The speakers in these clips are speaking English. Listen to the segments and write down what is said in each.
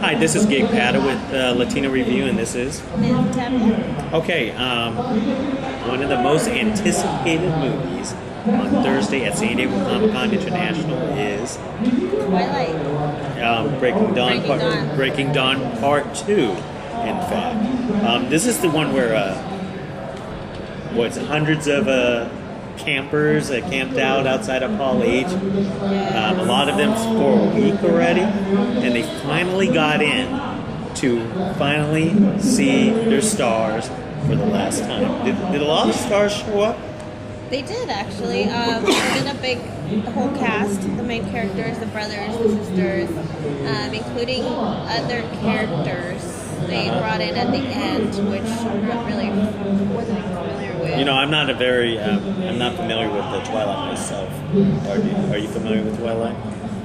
Hi, this is Gig Patta with Latino-Review, and this is... Nancy Tapia. Okay, one of the most anticipated movies on Thursday at San Diego Comic-Con International is... Twilight. Breaking Dawn Part 2, in fact. This is the one where, hundreds of campers camped out outside of Hall H. A lot of them for a week already, and they finally got in to finally see their stars for the last time. Did a lot of stars show up? They did, actually. The whole cast, the main characters, the brothers, the sisters, including other characters they brought in at the end, which I really wasn't familiar with. You know, I'm not familiar with the Twilight myself. Are you familiar with Twilight?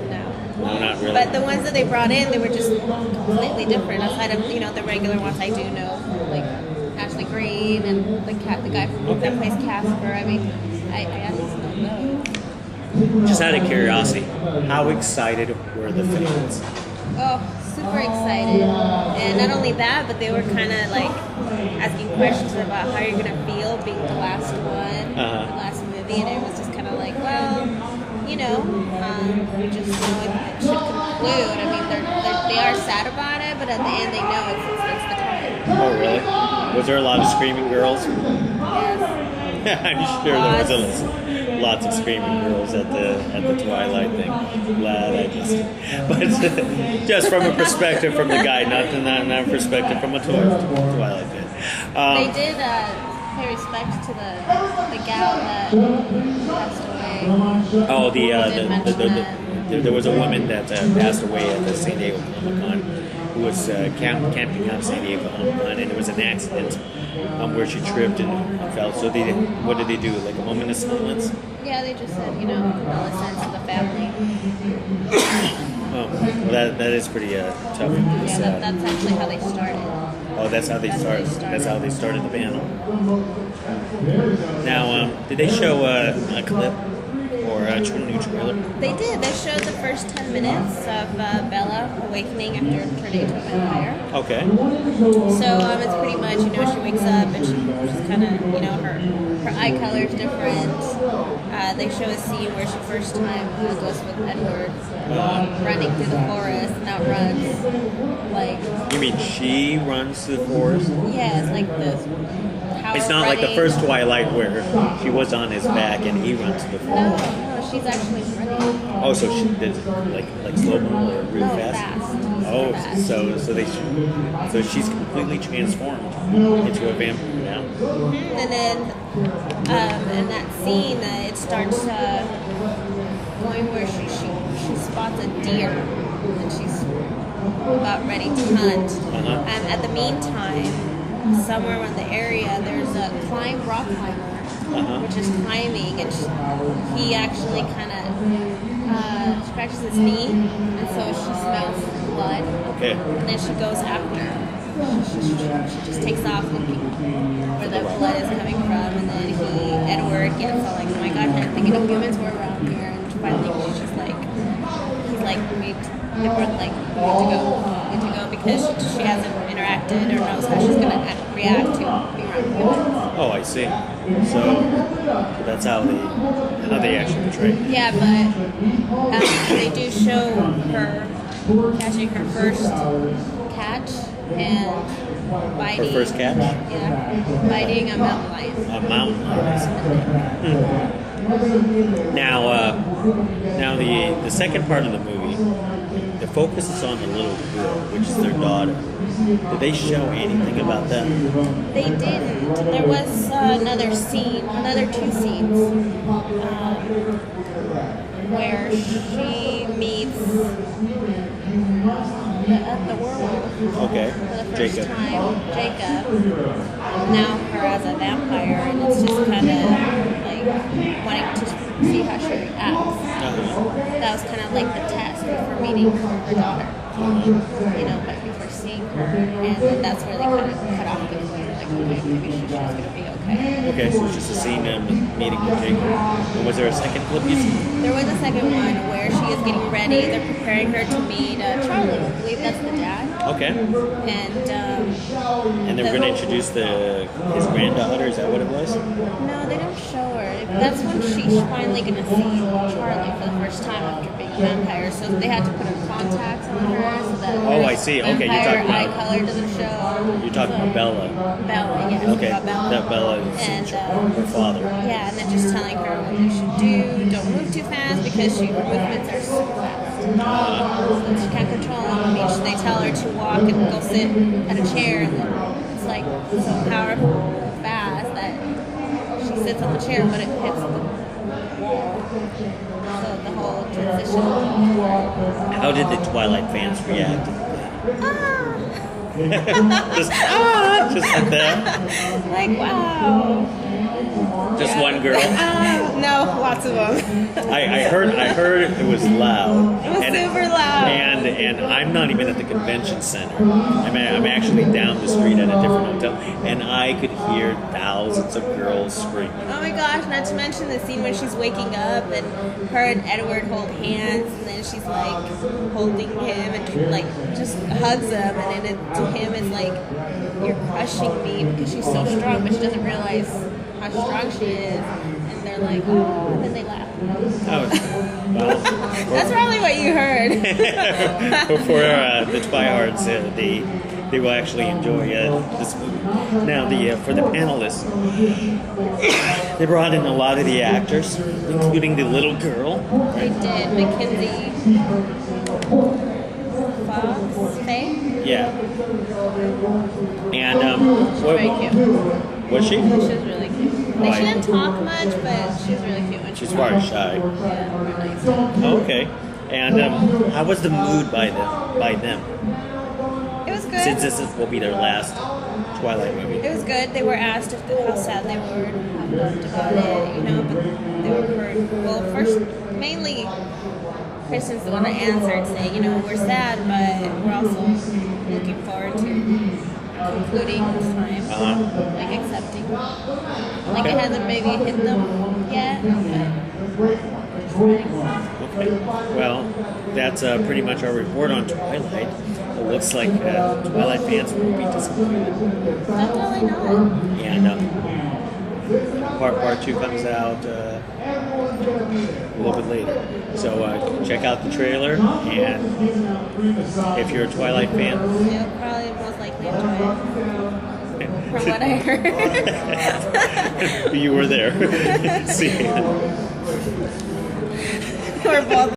No, not really. But the ones that they brought in, they were just completely different. Outside of the regular ones, I do know, like Ashley Green and the guy that plays Casper. I mean, I at least know those. Just out of curiosity, how excited were the fans? Oh, super excited. And not only that, but they were kind of like asking questions about how you're going to feel being the last one, the last movie, and it was just kind of like, well, we just know it should conclude. I mean, they are sad about it, but at the end they know it's the time. Oh, really? Was there a lot of screaming girls? Yes. I'm sure there was lots of screaming girls at the Twilight thing. Glad I just from a perspective from the guy, not a perspective from a Twilight fan. They did pay respect to the gal that passed away. Oh, there was a woman that passed away at the San Diego Comic-Con who was camping out San Diego Comic-Con, and it was an accident where she tripped and fell. So what did they do? Like a moment of silence? Yeah, they just said, condolences to the family. Oh, well, that is pretty tough. Yeah, that's actually how they started. Oh, that's how they started. That's how they started the band. Now, did they show a clip or a new trailer? They did. They showed the first 10 minutes of Bella awakening after turning into a vampire. Okay. So it's pretty much, she wakes up and she's kind of, her eye color is different. They show a scene where she first time goes with Edward running through the forest and outruns, like... You mean she runs through the forest? Yes, like this. It's not like the first Twilight where she was on his back and he runs through the forest. No, she's actually running. Oh, so she did like slow-mo or really fast? Oh, fast. So she's completely transformed into a vampire now. Mm-hmm. And then in that scene, it starts going where she spots a deer and she's about ready to hunt. And at the meantime, somewhere around the area, there's a rock climber, which is climbing, and he actually kind of scratches his knee, and so she smells blood. Okay. And then she goes after him. She just takes off looking where the blood is coming from, and then Edward gets all like, oh my gosh, I didn't think any humans were around here, and finally he's like, they both like, need to go, because she hasn't interacted or knows how she's going to react to being around humans. Oh, I see. So that's how they actually portray it. Yeah, but they do show her catching her first catch and biting. Her first catch? Yeah, biting a mountain lion. A mountain lion. Now the second part of the movie, the focus is on the little girl, which is their daughter. Did they show anything about that? They didn't. There was another two scenes, where she meets the werewolf. Okay. For the first time, Jacob. Now her as a vampire, and it's just kind of like wanting to see how she reacts. That was kind of like the test for meeting her daughter. Like before seeing her, and then that's where they kind of cut off the clip. Like, okay, maybe she's just gonna be okay. Okay, so it's just a scene meeting with Jake. And was there a second clip you see? There was a second one where she is getting ready. They're preparing her to meet Charlie. I believe that's the dad. Okay. And they were going to introduce his granddaughter. Is that what it was? No, they don't show her. That's when she's finally going to see Charlie for the first time after being a vampire. So they had to put her contacts on her so that Oh, I see. Okay, you're talking eye about color doesn't show. You're talking about Bella. Bella, yes. Okay, About Bella. that Bella is And, her father. Yeah, and then just telling her what you should do. Don't move too fast because her movements are super fast. So she can't control them. They tell her to walk and go sit at a chair, and then it's like so powerful and fast that she sits on the chair, but it hits the wall. So the whole transition. How did the Twilight fans react? Just like that? Like, wow. Just one girl? No, lots of them. I heard it was loud. It was super loud. And I'm not even at the convention center. I'm actually down the street at a different hotel, and I could hear thousands of girls screaming. Oh my gosh, not to mention the scene when she's waking up and her and Edward hold hands, and then she's like holding him and like just hugs him, and then to him it's like, you're crushing me, because she's so strong, but she doesn't realize how strong she is. And they're like, oh, and then they laugh. Oh, well. That's probably what you heard. For the Twihards, they will actually enjoy this movie. Now, for the panelists, they brought in a lot of the actors, including the little girl. They did. Mackenzie Fox, Faye? Yeah. And She's very cute. was she? She was really cute. Like, she didn't talk much, but she was really cute when she She's was far shy. Yeah, very nice. Oh, okay. And how was the mood by them? It was good. Since this will be their last Twilight movie. It was good. They were asked how sad they were, how loved about it, but they were hurt. Well, first, mainly, Kristen's the one that answered, saying, we're sad, but we're also looking forward to concluding this time, like accepting. Like it hasn't maybe hit them yet, but Okay. Well, that's pretty much our report on Twilight. It looks like Twilight fans will be disappointed. definitely not. And part 2 comes out a little bit later. So check out the trailer, and if you're a Twilight fan, You'll probably most likely enjoy it. From what I heard. you were there. See ya. We're both